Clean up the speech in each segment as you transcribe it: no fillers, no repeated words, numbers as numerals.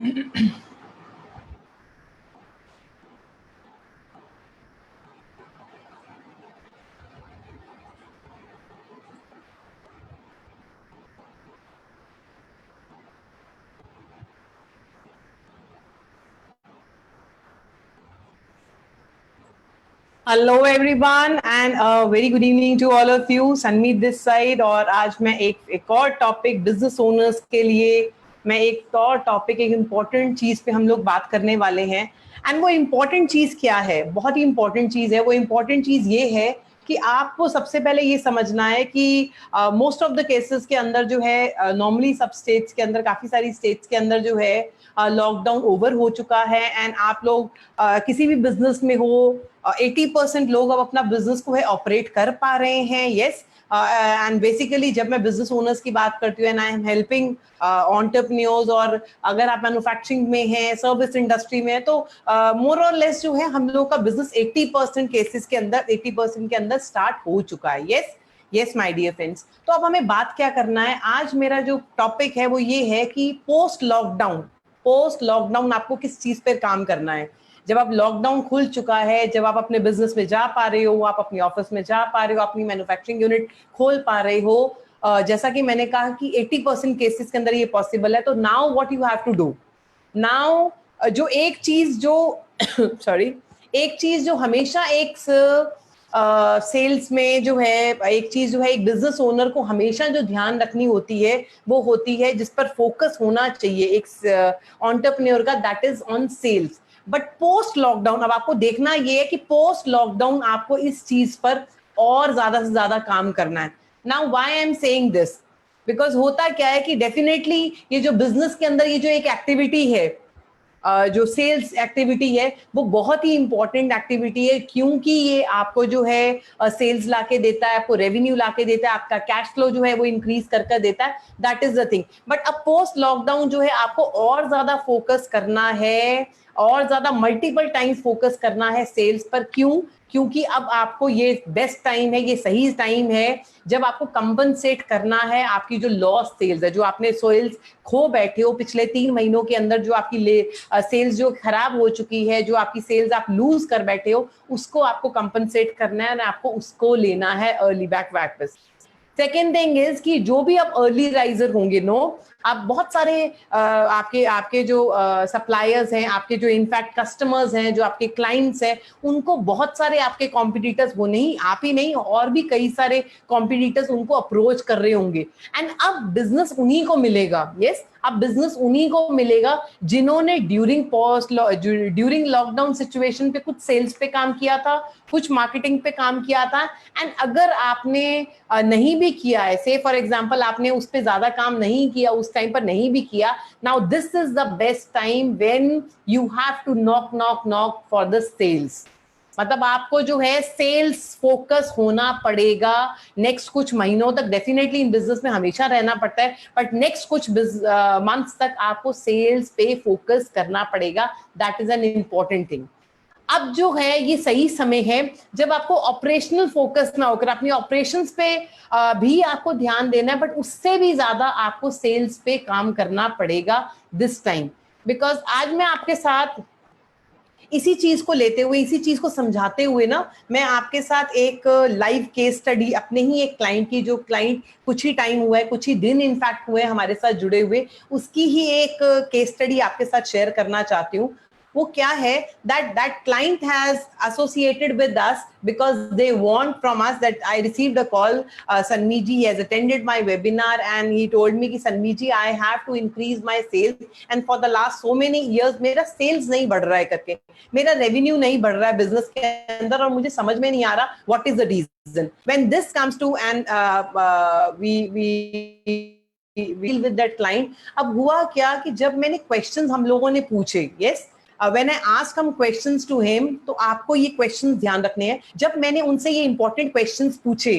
Hello everyone and very good evening to all of you. Sanmeet this side. और आज मैं एक और टॉपिक बिजनेस ओनर्स के लिए मैं एक और टॉपिक एक इम्पॉर्टेंट चीज पे हम लोग बात करने वाले हैं। एंड वो इम्पॉर्टेंट चीज क्या है? बहुत ही इम्पॉर्टेंट चीज है। वो इम्पॉर्टेंट चीज ये है कि आपको सबसे पहले ये समझना है कि मोस्ट ऑफ द केसेस के अंदर जो है नॉर्मली सब स्टेट्स के अंदर, काफी सारी स्टेट्स के अंदर जो है लॉकडाउन ओवर हो चुका है। एंड आप लोग किसी भी बिजनेस में हो, 80% लोग अब अपना बिजनेस को है ऑपरेट कर पा रहे हैं। यस, एंड बेसिकली जब मैं बिजनेस ओनर्स की बात करती हूँ and I am helping entrepreneurs, और अगर आप मैन्युफैक्चरिंग में हैं, सर्विस इंडस्ट्री में है, तो मोर और लेस जो है हम लोग का बिजनेस 80% केसेस के अंदर 80% के अंदर स्टार्ट हो चुका है। Yes yes my dear friends. तो अब हमें बात क्या करना है? आज मेरा जो टॉपिक है वो ये है कि पोस्ट लॉकडाउन आपको किस चीज पर काम करना है। जब आप लॉकडाउन खुल चुका है, जब आप अपने बिजनेस में जा पा रहे हो, आप अपनी ऑफिस में जा पा रहे हो, अपनी मैन्युफैक्चरिंग यूनिट खोल पा रहे हो, जैसा कि मैंने कहा कि 80% केसेस के अंदर ये पॉसिबल है। तो now what you have to do now, जो एक चीज जो सॉरी एक चीज जो हमेशा एक सेल्स में जो है, एक चीज जो है एक बिजनेस ओनर को हमेशा जो ध्यान रखनी होती है वो होती है, जिस पर फोकस होना चाहिए एक एंटरप्रेन्योर का, that is on sales. But post lockdown अब आपको देखना ये है कि पोस्ट लॉकडाउन आपको इस चीज पर और ज्यादा से ज्यादा काम करना है। Now why I am saying this, because होता क्या है कि डेफिनेटली ये जो बिजनेस के अंदर ये जो एक एक्टिविटी है, जो सेल्स एक्टिविटी है, वो बहुत ही इंपॉर्टेंट एक्टिविटी है, क्योंकि ये आपको जो है सेल्स लाके देता है, आपको रेवेन्यू लाके देता है, आपका कैश फ्लो जो है वो इंक्रीज कर देता है। That is the thing. But अब पोस्ट लॉकडाउन जो है आपको और ज्यादा फोकस करना है, और ज्यादा मल्टीपल टाइम्स फोकस करना है सेल्स पर। क्यों? क्योंकि अब आपको ये बेस्ट टाइम है, ये सही टाइम है जब आपको कंपनसेट करना है आपकी जो लॉस सेल्स है, जो आपने सेल्स खो बैठे हो पिछले 3 महीनों के अंदर, जो आपकी सेल्स जो खराब हो चुकी है, जो आपकी सेल्स आप लूज कर बैठे हो, उसको आपको कंपनसेट करना है और आपको उसको लेना है अर्ली बैक वापस। सेकेंड थिंग इज कि जो भी आप अर्ली राइजर होंगे, आप बहुत सारे आपके आपके जो सप्लायर्स हैं, आपके जो इनफैक्ट कस्टमर्स हैं, जो आपके क्लाइंट्स हैं, उनको बहुत सारे आपके कॉम्पिटिटर्स, वो नहीं आप ही नहीं, और भी कई सारे कॉम्पिटिटर्स उनको अप्रोच कर रहे होंगे। एंड अब बिजनेस उन्हीं को मिलेगा। यस, अब बिजनेस उन्हीं को मिलेगा जिन्होंने ड्यूरिंग लॉकडाउन सिचुएशन पे कुछ सेल्स पे काम किया था, कुछ मार्केटिंग पे काम किया था। एंड अगर आपने नहीं भी किया है, से फॉर एग्जांपल आपने उस पे ज्यादा काम नहीं किया, उस टाइम पर नहीं भी किया, now this is the best time when you have to knock knock knock for the sales. मतलब आपको जो है सेल्स फोकस होना पड़ेगा नेक्स्ट कुछ महीनों तक। डेफिनेटली इन बिजनेस में हमेशा रहना पड़ता है, बट नेक्स्ट कुछ मंथ्स तक आपको सेल्स पे फोकस करना पड़ेगा। That is an important thing. अब जो है ये सही समय है जब आपको ऑपरेशनल फोकस ना होकर अपनी ऑपरेशंस पे भी आपको ध्यान देना है, बट उससे भी ज्यादा आपको सेल्स पे काम करना पड़ेगा दिस टाइम। बिकॉज आज मैं आपके साथ इसी चीज को लेते हुए, इसी चीज को समझाते हुए ना, मैं आपके साथ एक लाइव केस स्टडी अपने ही एक क्लाइंट की, जो क्लाइंट कुछ ही टाइम हुआ है, कुछ ही दिन इनफैक्ट हुए हमारे साथ जुड़े हुए, उसकी ही एक केस स्टडी आपके साथ शेयर करना चाहती हूँ। वो क्या है, that client has associated with us because they want from us that I received a call. Sanmeet ji has attended my webinar and he told me कि Sanmeet ji I have to increase my sales and for the last so many years मेरा sales नहीं बढ़ रहा है करके, मेरा revenue नहीं बढ़ रहा है business के अंदर, और मुझे समझ में नहीं आ रहा what is the reason. When this comes to and we deal with that client. अब हुआ क्या कि जब मैंने questions हम लोगों ने पूछे, yes, when I ask some questions to him, तो आपको ये questions ध्यान रखने हैं। जब मैंने उनसे ये important questions पूछे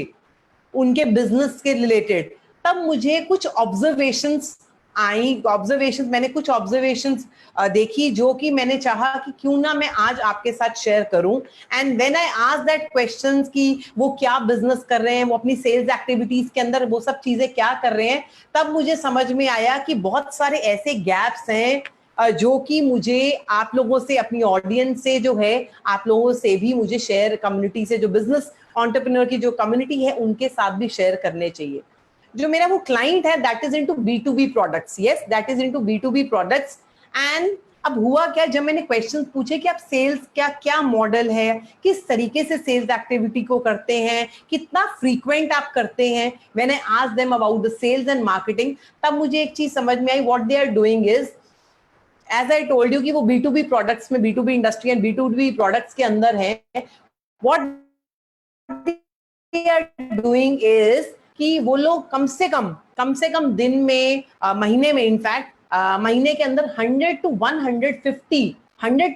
उनके बिजनेस के रिलेटेड, तब मुझे कुछ ऑब्जर्वेशंस मैंने कुछ ऑब्जर्वेशंस देखी, जो कि मैंने चाहा कि क्यों ना मैं आज आपके साथ शेयर करूं। And when I ask that questions कि वो क्या बिजनेस कर रहे हैं, वो अपनी सेल्स एक्टिविटीज के अंदर वो सब चीजें क्या कर रहे हैं, तब मुझे समझ में आया कि बहुत सारे ऐसे गैप्स हैं जो कि मुझे आप लोगों से, अपनी ऑडियंस से जो है, आप लोगों से भी मुझे शेयर, कम्युनिटी से, जो बिजनेस एंटरप्रेन्योर की जो कम्युनिटी है उनके साथ भी शेयर करने चाहिए। जो मेरा वो क्लाइंट है that is into B2B products, yes that is into B2B products. And अब हुआ क्या, जब मैंने क्वेश्चंस पूछे कि आप सेल्स क्या क्या मॉडल है, किस तरीके से सेल्स एक्टिविटी को करते हैं, कितना फ्रीक्वेंट आप करते हैं, when I asked them about the sales and marketing, तब मुझे एक चीज समझ में आई, what they are doing is, as I told you कि वो B2B प्रोडक्ट्स में, B2B industry and B2B products के अंदर है, what they are doing is कि वो लोग कम से कम दिन में, महीने में, इनफैक्ट महीने के अंदर 100 to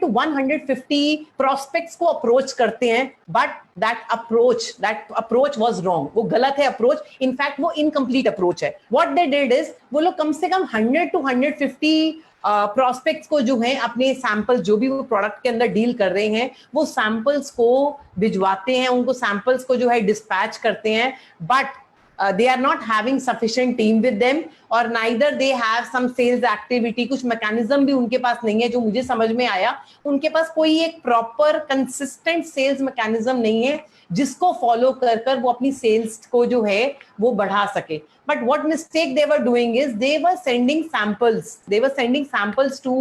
150 प्रोस्पेक्ट्स को अप्रोच करते हैं। But that approach was wrong, वो गलत है अप्रोच, इनफैक्ट वो इनकम्प्लीट अप्रोच है। व्हाट दे डिड इज, वो लोग कम से कम 100 to 150 प्रोस्पेक्ट्स को जो है, अपने सैंपल जो भी वो प्रोडक्ट के अंदर डील कर रहे हैं, वो सैंपल्स को भिजवाते हैं, उनको सैंपल्स को जो है डिस्पैच करते हैं। But they are not having sufficient team with them, और neither they have some sales activity, कुछ मैकेनिज्म भी उनके पास नहीं है। जो मुझे समझ में आया, उनके पास कोई एक प्रॉपर कंसिस्टेंट सेल्स मैकेनिज्म नहीं है जिसको फॉलो कर कर वो अपनी सेल्स को जो है वो बढ़ा सके। But what mistake they were doing is they were sending samples to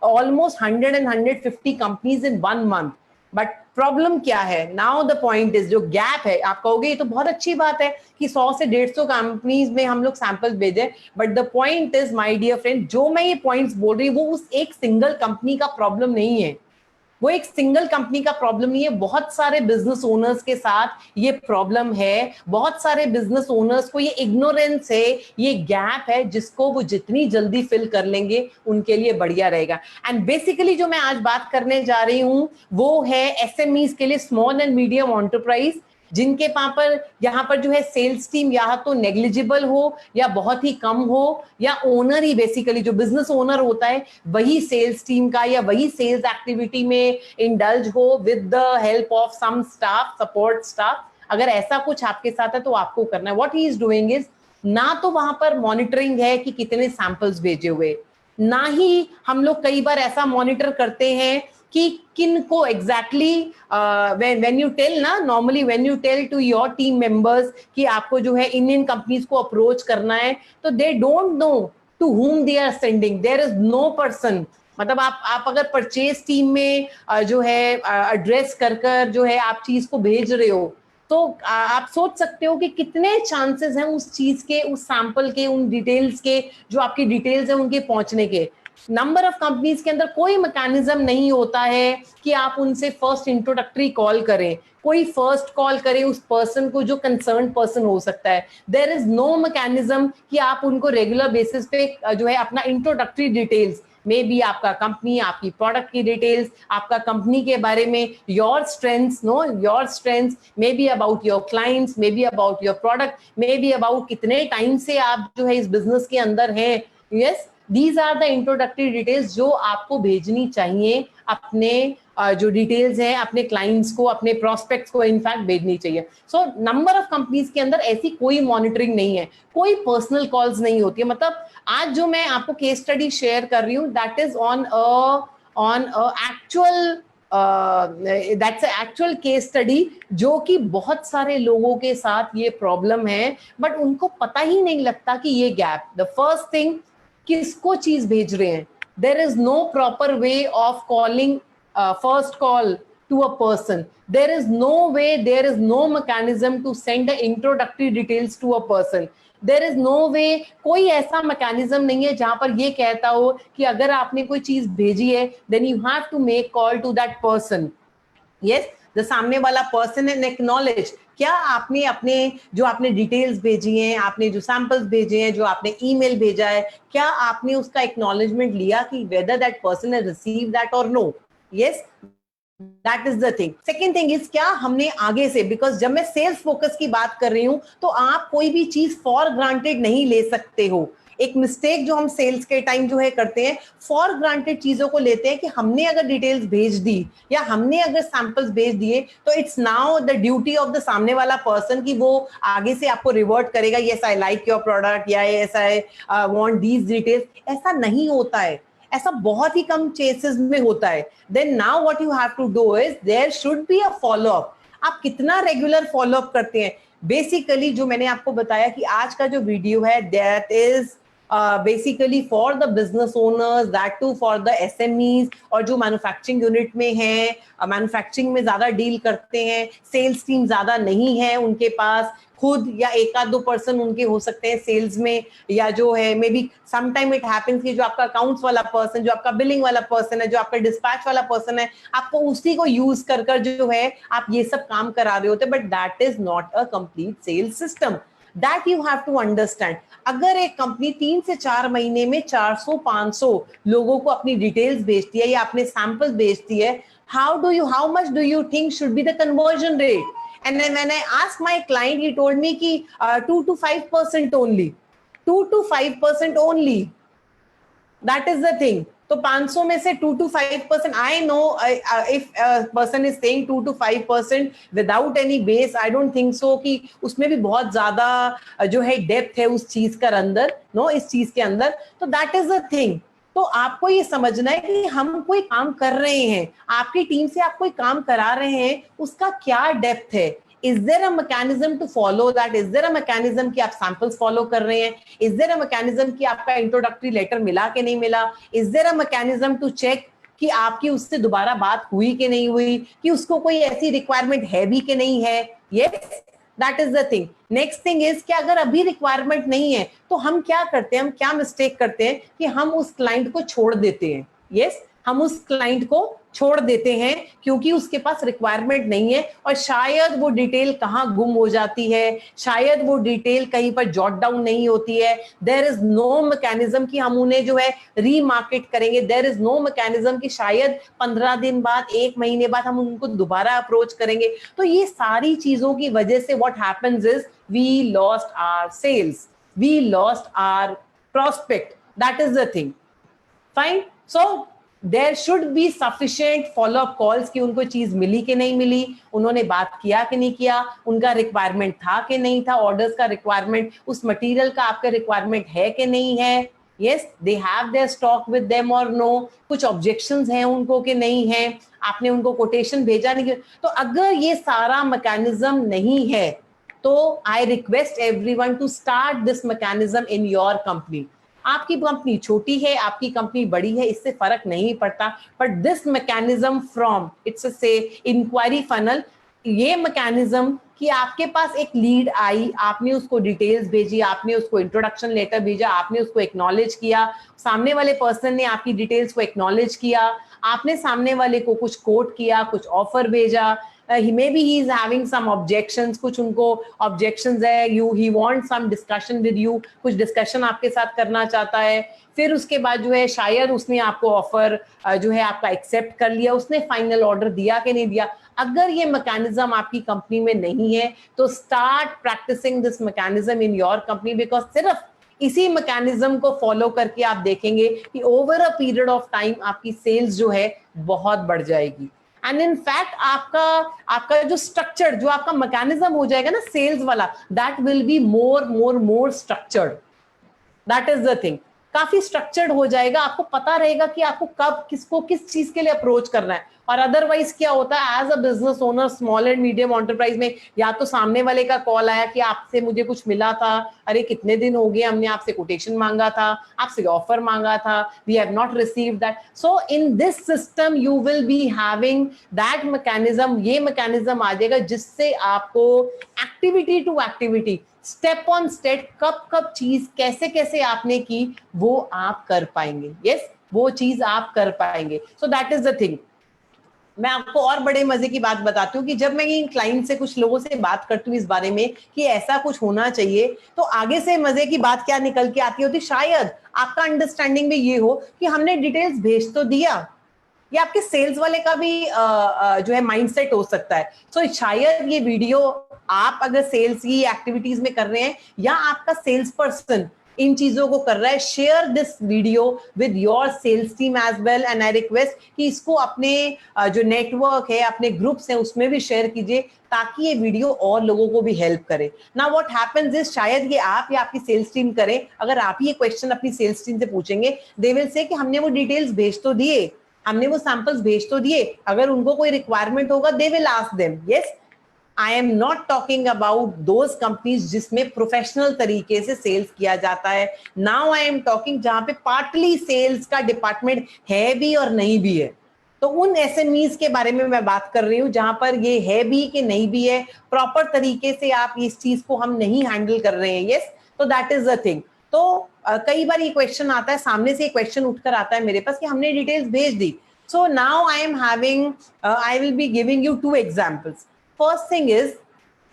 almost 100 and 150 companies in 1 month. But problem क्या है, नाउ द पॉइंट इज, जो गैप है, आप कहोगे ये तो बहुत अच्छी बात है कि 100 से 150 कंपनीज में हम लोग सैंपल्स भेजें, but the point is my dear friend, जो मैं ये पॉइंट्स बोल रही हूँ वो उस एक सिंगल कंपनी का प्रॉब्लम नहीं है, वो एक सिंगल कंपनी का प्रॉब्लम नहीं है, बहुत सारे बिजनेस ओनर्स के साथ ये प्रॉब्लम है। बहुत सारे बिजनेस ओनर्स को ये इग्नोरेंस है, ये गैप है, जिसको वो जितनी जल्दी फिल कर लेंगे उनके लिए बढ़िया रहेगा। एंड बेसिकली जो मैं आज बात करने जा रही हूं वो है एसएमईज के लिए, स्मॉल एंड मीडियम एंटरप्राइज, जिनके यहाँ पर जो है सेल्स टीम या तो नेग्लिजिबल हो या बहुत ही कम हो, या ओनर ही, बेसिकली जो बिजनेस ओनर होता है वही सेल्स टीम का या वही सेल्स एक्टिविटी में इंडल्ज हो with the help of some staff, support staff. अगर ऐसा कुछ आपके साथ है तो आपको करना है, what he is doing is, ना तो वहां पर मॉनिटरिंग है कि कितने सैंपल्स भेजे हुए, ना ही हम लोग कई बार ऐसा मॉनिटर करते हैं कि किन को एग्जैक्टली, व्हेन यू टेल ना, normally when you tell to your team members कि आपको जो है इन कंपनीज को अप्रोच करना है, तो they don't know to whom they are sending, there is no person। मतलब आप अगर परचेज टीम में जो है एड्रेस कर कर जो है आप चीज को भेज रहे हो, तो आप सोच सकते हो कि कितने चांसेस हैं उस चीज के, उस सैंपल के, उन डिटेल्स के, जो आपकी डिटेल्स है उनके पहुंचने के। नंबर ऑफ कंपनीज के अंदर कोई मैकेनिज्म नहीं होता है कि आप उनसे फर्स्ट इंट्रोडक्टरी कॉल करें, कोई फर्स्ट कॉल करें उस पर्सन को जो कंसर्न पर्सन हो सकता है। देयर इज नो मैकेनिज्म कि आप उनको रेगुलर बेसिस पे जो है अपना इंट्रोडक्टरी डिटेल्स, मे बी आपका कंपनी, आपकी प्रोडक्ट की डिटेल्स, आपका कंपनी के बारे में, your strengths, may be about your clients, may be about your product, may be about कितने टाइम से आप जो है इस बिजनेस के अंदर हैं। Yes, these are the introductory details जो आपको भेजनी चाहिए, अपने जो डिटेल्स हैं अपने क्लाइंट्स को, अपने प्रोस्पेक्ट्स को इनफैक्ट भेजनी चाहिए। सो नंबर ऑफ कंपनीज के अंदर ऐसी कोई मॉनिटरिंग नहीं है, कोई पर्सनल कॉल्स नहीं होती है। मतलब आज जो मैं आपको केस स्टडी शेयर कर रही हूँ, that is on actual, that's actual case study, जो कि बहुत सारे लोगों के साथ ये प्रॉब्लम है, बट उनको पता ही नहीं लगता कि ये गैप, द फर्स्ट थिंग, किसको चीज भेज रहे हैं, there is no proper way of calling, first call to a person, there is no way, there is no mechanism to send the introductory details to a person, there is no way, कोई ऐसा mechanism नहीं है जहां पर ये कहता हो कि अगर आपने कोई चीज भेजी है then you have to make call to that person. Yes, the सामने वाला पर्सन एंड एक्नॉलेज, क्या आपने अपने जो आपने डिटेल्स भेजी हैं, आपने जो सैंपल्स भेजे हैं, जो आपने ईमेल भेजा है, क्या आपने उसका एक्नॉलेजमेंट लिया कि whether that person has received that और no. Yes, that is the thing. Second thing is, क्या हमने आगे से, बिकॉज जब मैं सेल्स फोकस की बात कर रही हूं तो आप कोई भी चीज फॉर ग्रांटेड नहीं ले सकते हो। एक मिस्टेक जो हम सेल्स के टाइम जो है करते हैं, फॉर ग्रांटेड चीजों को लेते हैं कि हमने अगर डिटेल्स भेज दी या हमने अगर सैंपल्स भेज दिए तो it's now the duty of the सामने वाला पर्सन कि वो आगे से आपको रिवर्ट करेगा, yes I like your product, या yes I want these details. ऐसा नहीं होता है। ऐसा बहुत ही कम केसेस में होता है. Then now what you have to do is there should be a follow up. आप कितना रेगुलर फॉलो अप करते हैं. बेसिकली जो मैंने आपको बताया कि आज का जो वीडियो है that is basically for the business owners, that to for the SMEs, और जो मैन्युफैक्चरिंग यूनिट में हैं, मैन्युफैक्चरिंग में ज्यादा डील करते हैं, सेल्स टीम ज्यादा नहीं है उनके पास, खुद या एक आध दो पर्सन उनके हो सकते हैं सेल्स में, या जो है maybe some time it happens कि जो आपका अकाउंट्स वाला पर्सन, जो आपका बिलिंग वाला पर्सन है, जो आपका डिस्पैच वाला पर्सन है, आपको उसी को यूज कर कर जो है आप ये सब काम करा रहे होते, but that is not a complete sales system. That you have to understand. अगर एक कंपनी 3 से 4 महीने में 400-500 लोगों को अपनी डिटेल्स भेजती है या अपने सैंपल भेजती है, how much do you think should be the conversion rate? And then when I asked my client, he told me कि 2 to 5% only. 2 to 5% only. That is the thing. तो 500 में से 2 to 5%, I know if a person is saying 2 to 5% without any base, I don't think so कि उसमें भी बहुत ज्यादा जो है डेप्थ है उस चीज का अंदर, नो, इस चीज के अंदर. तो that is the thing. तो आपको ये समझना है कि हम कोई काम कर रहे हैं, आपकी टीम से आप कोई काम करा रहे हैं, उसका क्या डेप्थ है. Is there a mechanism to follow that? Is there a mechanism कि आप samples follow कर रहे हैं? Is there a mechanism कि आपका introductory letter मिला कि नहीं मिला? Is there a mechanism to check कि आपकी उससे दोबारा बात हुई कि नहीं हुई, कि उसको कोई ऐसी requirement है भी कि नहीं है? Yes, that is the thing. Next thing is कि अगर अभी requirement नहीं है तो हम क्या करते हैं, हम क्या mistake करते हैं कि हम उस client को छोड़ देते हैं. Yes, हम उस क्लाइंट को छोड़ देते हैं क्योंकि उसके पास रिक्वायरमेंट नहीं है, और शायद वो डिटेल कहाँ गुम हो जाती है, शायद वो डिटेल कहीं पर जॉट डाउन नहीं होती है. देयर इज नो मैकेनिज्म कि हम उन्हें जो है रीमार्केट करेंगे. देयर इज नो मैकेनिज्म कि शायद 15 दिन बाद, 1 महीने बाद हम उनको दोबारा अप्रोच करेंगे. तो ये सारी चीजों की वजह से what happens is we lost our sales, we lost our prospect. That is the thing. Fine. So there should be sufficient follow up calls कि उनको चीज मिली कि नहीं मिली, उन्होंने बात किया कि नहीं किया, उनका रिक्वायरमेंट था कि नहीं था, ऑर्डर्स का रिक्वायरमेंट, उस मटेरियल का आपका रिक्वायरमेंट है कि नहीं है. Yes, they have their stock with them और नो, कुछ ऑब्जेक्शंस हैं उनको कि नहीं है, आपने उनको कोटेशन भेजा नहीं. तो अगर ये सारा मैकेनिज्म नहीं है तो I request everyone to start this mechanism in your company. आपकी कंपनी छोटी है, आपकी कंपनी बड़ी है, इससे फर्क नहीं पड़ता, but this mechanism from its से इंक्वायरी फनल, ये मैकेनिज्म कि आपके पास एक लीड आई, आपने उसको डिटेल्स भेजी, आपने उसको इंट्रोडक्शन लेटर भेजा, आपने उसको एक्नॉलेज किया, सामने वाले पर्सन ने आपकी डिटेल्स को एक्नॉलेज किया, आपने सामने वाले को कुछ कोट किया, कुछ ऑफर भेजा, maybe he is having some objections, कुछ उनको objections है, he wants some discussion with you, कुछ discussion आपके साथ करना चाहता है, फिर उसके बाद जो है शायद उसने आपको ऑफर जो है आपका एक्सेप्ट कर लिया, उसने फाइनल ऑर्डर दिया कि नहीं दिया. अगर ये मैकेनिज्म आपकी कंपनी में नहीं है तो start practicing this mechanism in your company, because सिर्फ इसी मैकेनिज्म को फॉलो करके आप देखेंगे कि over a period of time आपकी सेल्स जो है बहुत बढ़ जाएगी. एंड इन फैक्ट आपका जो स्ट्रक्चर, जो आपका मैकेनिज्म हो जाएगा ना सेल्स वाला, that will be more structured. That is the thing. काफी स्ट्रक्चर्ड हो जाएगा, आपको पता रहेगा कि आपको कब किसको किस चीज के लिए अप्रोच करना है. और अदरवाइज क्या होता है, as a business owner small and medium enterprise में, या तो सामने वाले का कॉल आया कि आपसे मुझे कुछ मिला था, अरे कितने दिन हो गए, हमने आपसे कोटेशन मांगा था, आपसे ऑफर मांगा था, we have not received that. So in this system you will be having that mechanism. ये मैकेनिज्म आ जाएगा जिससे आपको activity to activity, step on step, कब चीज कैसे कैसे आपने की वो आप कर पाएंगे. यस, वो चीज आप कर पाएंगे. So that is the thing. मैं आपको और बड़े मजे की बात बताती हूँ कि जब मैं इन क्लाइंट से, कुछ लोगों से बात करती हूँ इस बारे में कि ऐसा कुछ होना चाहिए, तो आगे से मजे की बात क्या निकल के आती होती, शायद आपका अंडरस्टैंडिंग में ये हो कि हमने डिटेल्स भेज तो दिया, या आपके सेल्स वाले का भी जो है माइंडसेट हो सकता है. सो शायद ये वीडियो आप अगर सेल्स की एक्टिविटीज में कर रहे हैं, या आपका सेल्स पर्सन इन चीजों को कर रहा है, share this video with your sales team as well, and I request कि इसको अपने जो नेटवर्क है, अपने ग्रुप्स हैं, उसमें भी शेयर कीजिए ताकि ये वीडियो और लोगों को भी हेल्प करे। ना व्हाट हैपेंस इज, शायद ये आप या आपकी सेल्स टीम करें, अगर आप ये क्वेश्चन अपनी सेल्स टीम से पूछेंगे, दे विल से कि हमने वो डिटेल्स भेज तो दिए, हमने वो सैंपल्स भेज तो दिए, अगर उनको कोई रिक्वायरमेंट होगा they will ask them. Yes, I am not talking about those companies जिसमें प्रोफेशनल तरीके से सेल्स किया जाता है। नाउ आई एम टॉकिंग जहां पे पार्टली सेल्स का डिपार्टमेंट है भी और नहीं भी है, तो उन एसएमईज के बारे में मैं बात कर रही हूं जहां पर ये है भी कि नहीं भी है, प्रॉपर तरीके से आप इस चीज को हम नहीं हैंडल कर रहे हैं। यस, तो दैट इज द थिंग। तो कई बार ये क्वेश्चन आता है, सामने से ये क्वेश्चन उठकर आता है मेरे पास कि हमने डिटेल्स भेज दी। So now I am having, I will be giving you 2 examples. First thing is,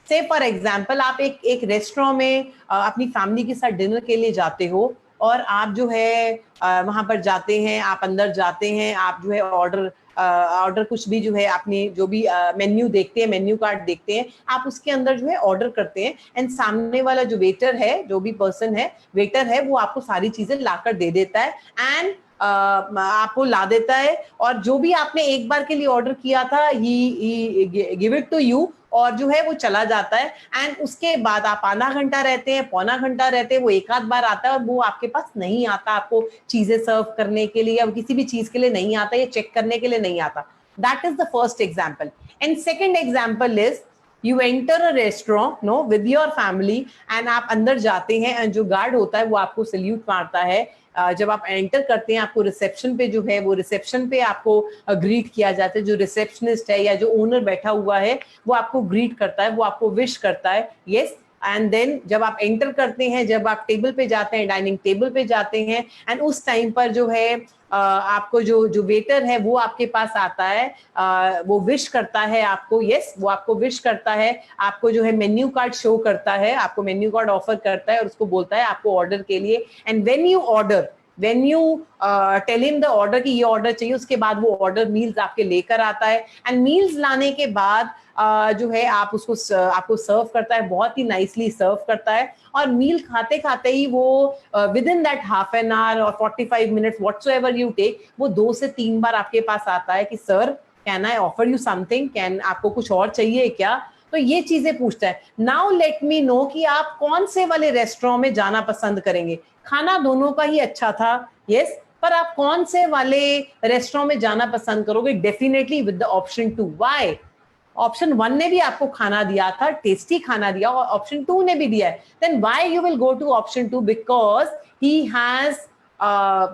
say for example आप एक रेस्टोरेंट में अपनी फैमिली के साथ डिनर के लिए जाते हो, और आप जो है वहां पर जाते हैं, आप अंदर जाते हैं, आप जो है ऑर्डर कुछ भी जो है अपनी जो भी मेन्यू देखते हैं, मेन्यू कार्ड देखते हैं, आप उसके अंदर जो है ऑर्डर करते हैं, एंड सामने वाला जो वेटर है, जो भी पर्सन है, वेटर है, वो आपको सारी चीजें लाकर दे देता है, एंड आपको ला देता है, और जो भी आपने एक बार के लिए ऑर्डर किया था ही गिव इट टू यू, और जो है वो चला जाता है। एंड उसके बाद आप आधा घंटा रहते हैं, पौना घंटा रहते हैं, वो एक आध बार आता है और वो आपके पास नहीं आता, आपको चीजें सर्व करने के लिए या किसी भी चीज के लिए नहीं आता, या चेक करने के लिए नहीं आता। That is the first example. And second example is, you enter a restaurant know with your family, and आप अंदर जाते हैं, एंड जो गार्ड होता है वो आपको सल्यूट मारता है। जब आप एंटर करते हैं, आपको रिसेप्शन पे जो है, वो रिसेप्शन पे आपको ग्रीट किया जाता है, जो रिसेप्शनिस्ट है या जो ओनर बैठा हुआ है वो आपको ग्रीट करता है, वो आपको विश करता है। यस, एंड देन जब आप एंटर करते हैं, जब आप टेबल पे जाते हैं, डाइनिंग टेबल पे जाते हैं, एंड उस टाइम पर जो है आपको जो वेटर है वो आपके पास आता है, वो विश करता है आपको। यस, वो आपको विश करता है, आपको जो है मेन्यू कार्ड शो करता है, आपको मेन्यू कार्ड ऑफर करता है, और उसको बोलता है आपको ऑर्डर के लिए। And when you order, when you tell him the order कि ये ऑर्डर चाहिए, उसके बाद वो ऑर्डर मील्स आपके लेकर आता है, एंड मील्स लाने के बाद जो है आप उसको आपको सर्व करता है, बहुत ही नाइसली सर्व करता है, और मील खाते खाते ही वो with in that half an hour और 45 मिनट्स व्हाटसोएवर यू टेक, वो 2 से 3 बार आपके पास आता है कि sir can I offer you something, can आपको कुछ और चाहिए क्या, तो ये चीजें पूछता है। नाउ लेट मी नो कि आप कौन से वाले रेस्टोरेंट में जाना पसंद करेंगे। खाना दोनों का ही अच्छा था, यस, पर आप कौन से वाले रेस्टोरेंट में जाना पसंद करोगे? Definitely with the option 2। Why? Option 1 ने भी आपको खाना दिया था, टेस्टी खाना दिया, और ऑप्शन 2 ने भी दिया है, then why you will go to option 2? Because he has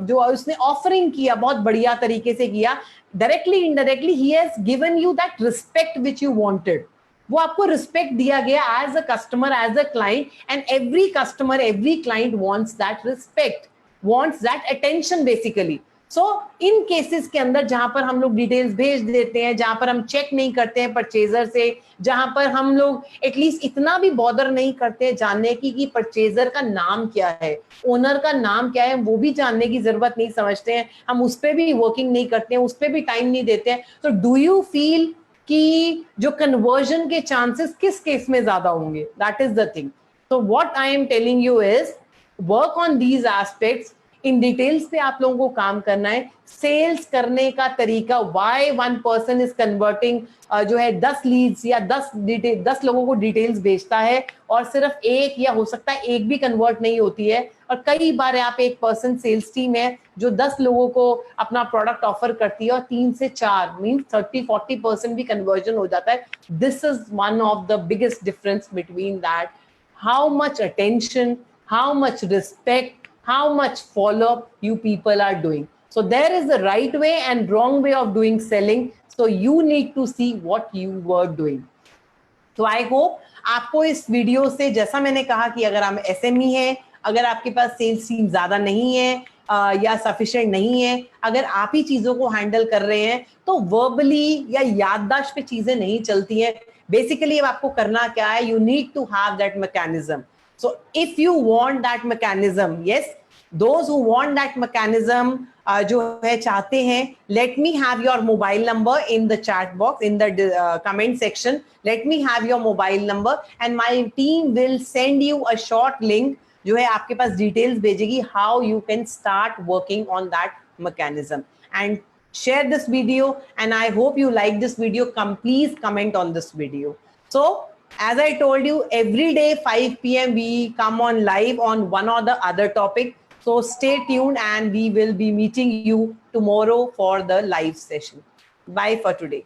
जो उसने ऑफरिंग किया बहुत बढ़िया तरीके से किया, directly indirectly he has given you that respect which you wanted. वो आपको रिस्पेक्ट दिया गया as a customer, as a client, and every customer, every client wants that respect, wants that attention basically. So in cases के अंदर जहां पर हम लोग डिटेल्स भेज देते हैं, जहां पर हम चेक नहीं करते हैं परचेजर से, जहां पर हम लोग एटलीस्ट इतना भी बॉदर नहीं करते हैं जानने की कि परचेजर का नाम क्या है, ओनर का नाम क्या है, वो भी जानने की जरूरत नहीं समझते हैं, हम उस पर भी वर्किंग नहीं करते हैं, उस पर भी टाइम नहीं देते हैं, तो डू यू फील कि जो कन्वर्जन के चांसेस किस केस में ज्यादा होंगे? That is the thing. तो what I am telling you is, work on these aspects. इन डिटेल्स पे आप लोगों को काम करना है। सेल्स करने का तरीका, why one person is converting, जो है 10 लीड्स या 10 लोगों को डिटेल्स भेजता है, और सिर्फ एक या हो सकता है एक भी कन्वर्ट नहीं होती है, और कई बार आप एक पर्सन सेल्स टीम है जो 10 लोगों को अपना प्रोडक्ट ऑफर करती है, और 3 से 4 मीन 30-40% भी कन्वर्जन हो जाता है। This is one of the biggest difference between that, how much attention, how much respect, how much follow-up you people are doing. So there is a right way and wrong way of doing selling. So you need to see what you were doing. So I hope आपको इस video से, जैसा मैंने कहा कि अगर आप SME हैं, अगर आपके पास सेल्स टीम ज्यादा नहीं है या सफिशिएंट नहीं है, अगर आप ही चीजों को हैंडल कर रहे हैं, तो वर्बली या याददाश्त पे चीजें नहीं चलती हैं। बेसिकली अब आपको करना क्या है? You need to have that mechanism. So if you want that mechanism, yes, those who want that mechanism, जो है चाहते हैं, let me have your mobile number in the chat box, in the comment section. Let me have your mobile number, and my team will send you a short link जो है आपके पास details भेजेगी how you can start working on that mechanism. And share this video, and I hope you like this video. Please comment on this video. So as I told you, every day 5 p.m. we come on live on one or the other topic. So stay tuned, and we will be meeting you tomorrow for the live session. Bye for today.